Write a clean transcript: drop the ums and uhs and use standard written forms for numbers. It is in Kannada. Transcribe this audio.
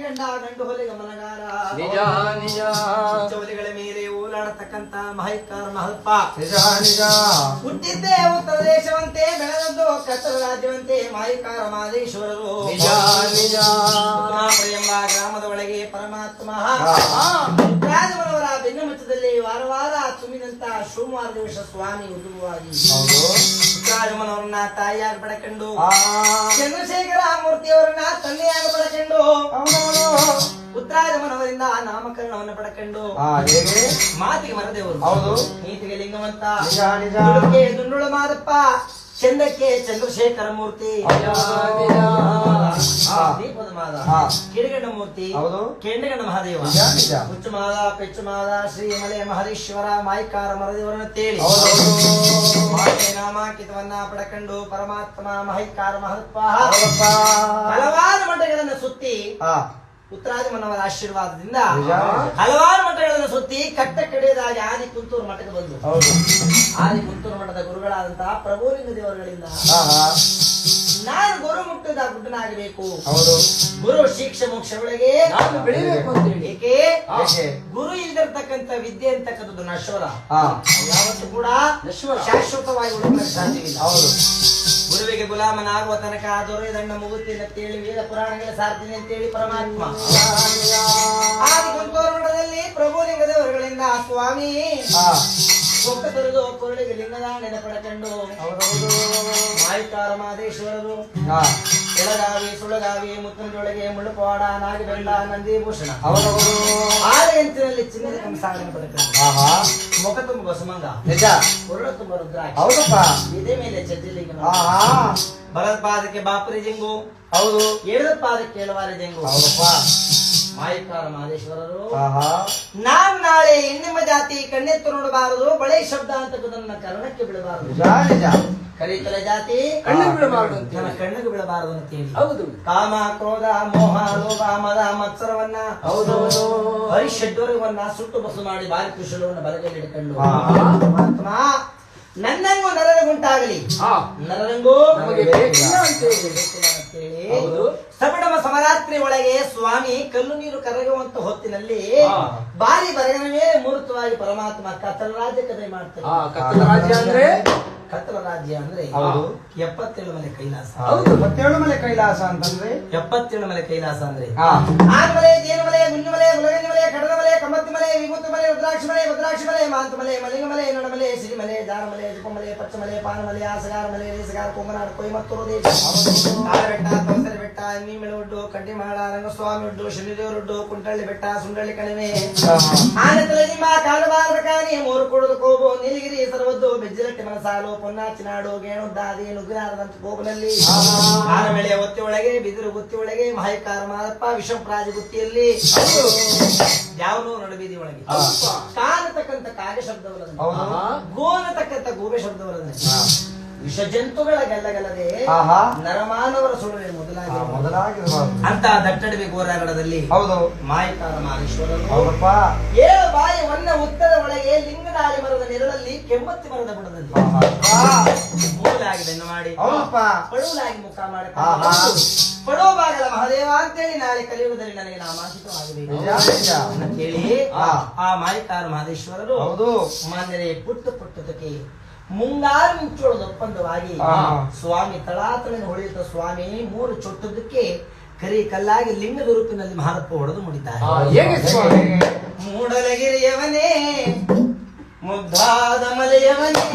ಗಂಡ ಗಂಡು ಹೊಲೆ ಗಮನಗಾರ ನಿಜ ನಿಜ ಚೌಲಿಗಳ ಮೇಲೆ ಓಲಾಡತಕ್ಕಂತ ಮಹೈಕಾರ ಮಹಲ್ಪ ನಿಜ ನಿಜ ಹುಟ್ಟಿದ್ದೇ ಉತ್ತರ ದೇಶವಂತೆ ಬೆಳೆದದ್ದು ಕಟ್ಟಡ ರಾಜ್ಯವಂತೆ ಮಹೈಕಾರ ಮಹದೇಶ್ವರರು ನಿಜ ನಿಜ ಎಂಬ ಗ್ರಾಮದ ಒಳಗೆ ಪರಮಾತ್ಮ ರಾಜಮನವರ ಬೆನ್ನಮುಚ್ಚದಲ್ಲಿ ವಾರ ವಾರ ತುಂಬಿದಂತ ಸೋಮವಾರ ದಿವಸ ಸ್ವಾಮಿ ಉದ್ಭವವಾಗಿ ರಾಜಮನವರನ್ನ ತಾಯಿಯಾಗಿ ಪಡಕೊಂಡು ಚಂದ್ರಶೇಖರ ಮೂರ್ತಿಯವರನ್ನ ತಂದೆಯಾಗಿ ಪಡಕೊಂಡು ಉತ್ತರಾಜಮನವರಿಂದ ನಾಮಕರಣವನ್ನು ಪಡಕೊಂಡು ಮಾತಿಗೆ ಮರದೇವರು ಹೌದು ನೀತಿಗೆ ಲಿಂಗವಂತ ನಿಜ ನಿಜ ದುಂಡುಳ ಮಾದಪ್ಪ ಚಂದಕ್ಕೆ ಚಂದ್ರಶೇಖರ ಮೂರ್ತಿ ದೀಪದ ಮಾದ ಕಿಡಿಗಣ್ಣ ಮೂರ್ತಿ ಕೆಂಡಗಣ್ಣ ಮಹಾದೇವ ಹುಚ್ಚು ಮಾದ ಪೆಚ್ಚು ಮಾದ ಶ್ರೀ ಮಲೆ ಮಹದೇಶ್ವರ ಮಾಯಿಕಾರ ಮರದೇವರನ್ನ ತೇಳಿ ನಾಮಾಂಕಿತವನ್ನ ಪಡಕೊಂಡು ಪರಮಾತ್ಮ ಮಹೈಕಾರ ಮಹತ್ವ ಹಲವಾರು ಮಠಗಳನ್ನು ಸುತ್ತಿ ಉತ್ತರಾಜಮನವರ ಆಶೀರ್ವಾದದಿಂದ ಹಲವಾರು ಮಠಗಳನ್ನು ಸುತ್ತಿ ಕಟ್ಟ ಕಡೆಯದಾಗಿ ಆದಿ ಕುಂತೂರು ಮಠಕ್ಕೆ ಬಂದು ಆದಿ ಕುಂತೂರು ಮಠದ ಗುರುಗಳಾದಂತಹ ಪ್ರಭುಲಿಂಗ ದೇವರುಗಳಿಂದ ನಾನು ಗುರು ಮುಟ್ಟದ ಗುಡ್ಡನಾಗಬೇಕು ಗುರು ಶಿಕ್ಷೆ ಮೋಕ್ಷಗಳಿಗೆ ಬೆಳಿಬೇಕು ಅಂತ ಏಕೆ ಗುರು ಇಲ್ದಿರ್ತಕ್ಕಂಥ ವಿದ್ಯೆ ಅಂತಕ್ಕಂಥದ್ದು ನಶ್ವರ ಯಾವತ್ತೂ ಕೂಡ ಶಾಶ್ವತವಾಗಿ ಉಳಿಯಲಿಕ್ಕೆ ಸಾಧ್ಯವಿಲ್ಲ ಗುರುವಿಗೆ ಗುಲಾಮನಾಗುವ ತನಕ ದೊರೆಯದಣ್ಣ ಮುಗುತ್ತೀನಿ ಅಂತೇಳಿ ವೇದ ಪುರಾಣಗಳ ಸಾರ್ತೀನಿ ಅಂತೇಳಿ ಪರಮಾತ್ಮ ಆದಿ ಕುಂತೂರು ಮಠದಲ್ಲಿ ಪ್ರಭುಲಿಂಗ ದೇವರುಗಳಿಂದ ಸ್ವಾಮಿ ಕೊಟ್ಟ ತೊರೆದು ಕೊರಳಿಗೆ ಲಿಂಗದ ನೆನಪಡಕೊಂಡು ಮಾಯಿಕಾರ ಮಹದೇಶ್ವರರು ಬೆಳಗಾವಿ ಸುಳಗಾವಿ ಮುತ್ತನಜೊಳಗೆ ಮುಳುಪವಾಡ ನಾಗಬೆಲ್ಲ ನಂದಿಭೂಷಣ 6 ಇಂಚಿನಲ್ಲಿ ಚಿನ್ನದ ಕಂಸಾಗಳನ್ನು ಪಡೆಕೊಂಡು ಮುಖ ತುಂಬ ಬಸಮಂಗ ಕೊರಳ ತುಂಬ ರುದ್ರಾಕ್ಷಿ ಇದೇ ಮೇಲೆ ಚಜ್ಜಲಿಂಗ ಬಲದ ಪಾದಕ್ಕೆ ಬಾಪುರಿ ಜಂಗು ಎಡದ ಪಾದಕ್ಕೆ ಎಳವಾರಿ ಜಂಗು ಮಾಯಿಕಾರ ಮಹದೇಶ್ವರರು ನಾನ್ ನಾಳೆ ಹೆಣ್ಣಿನ ಜಾತಿ ಕಣ್ಣೆತ್ತು ನೋಡಬಾರದು ಬಳೆ ಶಬ್ದ ಅಂತಕ್ಕದನ್ನ ಕರ್ಣಕ್ಕೆ ಬಿಡಬಾರದು ಕಲಿತಲೆ ಜಾತಿ ಕಣ್ಣಿಗೆ ಬಿಡಬಾರದು ನನ್ನ ಕಣ್ಣಿಗೆ ಬಿಡಬಾರದು ಅಂತ ಹೇಳಿ ಹೌದು ಕಾಮ ಕ್ರೋಧ ಮೋಹ ಲೋಭ ಮದ ಮತ್ಸರವನ್ನ ಹರಿಷಡ್ವರವನ್ನ ಸುಟ್ಟು ಬಸು ಮಾಡಿ ಬಾರಿ ಕುಶಲವನ್ನು ಬಲಗಲ್ಲಿ ಹಿಡ್ಕೊಂಡು ಪರಮಾತ್ಮ ನನ್ನಂಗೂ ನರರಂಗುಂಟಾಗಲಿ ನರರಂಗೂ ಸಬಡಮ ಸಮರಾತ್ರಿ ಒಳಗೆ ಸ್ವಾಮಿ ಕಲ್ಲು ನೀರು ಕರಗುವಂತ ಹೊತ್ತಿನಲ್ಲಿ ಬಾರಿ ಬರಗನ ಮೇಲೆ ಮೂರ್ತವಾಗಿ ಪರಮಾತ್ಮ ಕತ್ತಲ ರಾಜ್ಯ ಕಥೆ ಮಾಡ್ತಾರೆ ಕತ್ತಲ ರಾಜ್ಯ ಅಂದ್ರೆ 77 ಮಲೆ ಕೈಲಾಸ 77 ಮಲೆ ಕೈಲಾಸ ಅಂತಂದ್ರೆ 77 ಮಲೆ ಕೈಲಾಸ ಅಂದ್ರೆ ಆನ್ಮಲೆ ಜೇನುಮಲೆ ಗುಂಜುಮಲೆ ಗುಲಗಂಜ ಮಲೆ ಕಡಲ ಮಲೆ ಕಮ್ಮತ್ತಿ ಮಲೆ ವಿಭೂತಿ ಮಲೆ ರುದ್ರಾಕ್ಷಿ ಮಲೆ ಭದ್ರಾಕ್ಷಿ ಮಲೆ ಮಾಂತ ಮಲೆ ಮಲಿಂಗ ಮಲೆ ನಡಮಲೆ ಸಿರಿಮಲೆ ಜಾರಮಲೆ ಜುಪಮಲೆ ಪಚ್ಚಮಲೆ ಪಾನಮಲೆ ಆಸಗಾರ ಮಲೆ ರೇಸಗಾರ ಕೊಂಗನಾಡು ಕೊಯಮತ್ತೂರು ದೇಶ ಬೆಟ್ಟ ತವಸರಿ ಬೆಟ್ಟ ನೀಮಿಳ ಒಡ್ಡು ಕಡ್ಡಿಮಾಳ ರಂಗಸ್ವಾಮಿ ಒಡ್ಡು ಶನಿದೇವರೊಡ್ಡು ಕುಂಟಳ್ಳಿ ಬೆಟ್ಟ ಸುಂಡಳ್ಳಿ ಕಣಿವೆ ಆನತಲೆ ನಿಮ್ಮ ಕಾಲಬಾರದ ಕಾನಿ ಮೂರು ಕೊಡದು ಕೋಬು ನೀಲಗಿರಿ ಸರ್ವದ್ದು ಬೆಜ್ಜಿರಟ್ಟಿ ಮನಸಾಲು ಪೊನ್ನಾಚಿನಾಡು ಗೇಣುದ್ದಾದಿ ನುಗ್ಗಿನಾರದಂತ ಕೋಬನಲ್ಲಿ ಆರಮೆಳೆ ಒತ್ತಿ ಒಳಗೆ ಬಿದಿರು ಗುತ್ತಿ ಒಳಗೆ ಮಹೈಕಾರ ಮಾದಪ್ಪ ವಿಷಂಪ್ರಾಜ ಗುತ್ತಿಯಲ್ಲಿ ಯಾವನು ನಡುಬೀದಿ ಒಳಗೆ ಕಾಣತಕ್ಕಂಥ ಕಾರ್ಯ ಶಬ್ದವಲ್ಲ ಗೋನತಕ್ಕಂಥ ಗೋಬೆ ಶಬ್ದವಲ್ಲ ವಿಷ ಜಂತುಗಳ ಗೆಲ್ಲಗಲ್ಲದೆ ನರಮಾನವರ ಸುಳುವೆ ಮೊದಲಾಗಿ ಅಂತ ದಟ್ಟಡವಿ ಗೋರಾಗಡದಲ್ಲಿ ಮಾಯಿಕಾರ ಮಹೇಶ್ವರರು 7 ಬಾಯಿ ಒನ್ನ ಉತ್ತರ ಒಳಗೆ ಲಿಂಗದಾಳಿ ಮರದ ನೆರಳಲ್ಲಿ ಕೆಮ್ಮತ್ತಿ ಮರದ ಬುಡದಲ್ಲಿ ಮೂಲಾಗಿ ಬೆನ್ನು ಮಾಡಿ ಪಳುಲಾಗಿ ಮುಖ ಮಾಡಿ ಪಡೋ ಭಾಗದ ಮಹದೇವ ಅಂತೇಳಿ ನಾಳೆ ಕಲಿಯುವುದರಲ್ಲಿ ನನಗೆ ನಾಮಾಂಕಿತವಾಗಬೇಕು ಕೇಳಿ ಆ ಮಾಯಿಕಾರ ಮಹದೇಶ್ವರರು ಮಾನ್ಯರೇ ಪುಟ್ಟದಕ್ಕೆ ಮುಂಗಾರು ಮುಂಚೋಳದ ಒಪ್ಪಂದವಾಗಿ ಸ್ವಾಮಿ ತಳಾತಳಿನ ಹೊಳೆಯುತ್ತ ಸ್ವಾಮಿ 3 ಚೊಟ್ಟದಕ್ಕೆ ಕರಿ ಕಲ್ಲಾಗಿ ಲಿಂಗದ ರೂಪಿನಲ್ಲಿ ಮಹಾರಪ್ಪ ಹೊಡೆದು ಮುಡಿತಾರೆ ಮೂಡಲಗಿರಿಯವನೇ ಮುದ್ದಾದ ಮಲೆಯವನೇ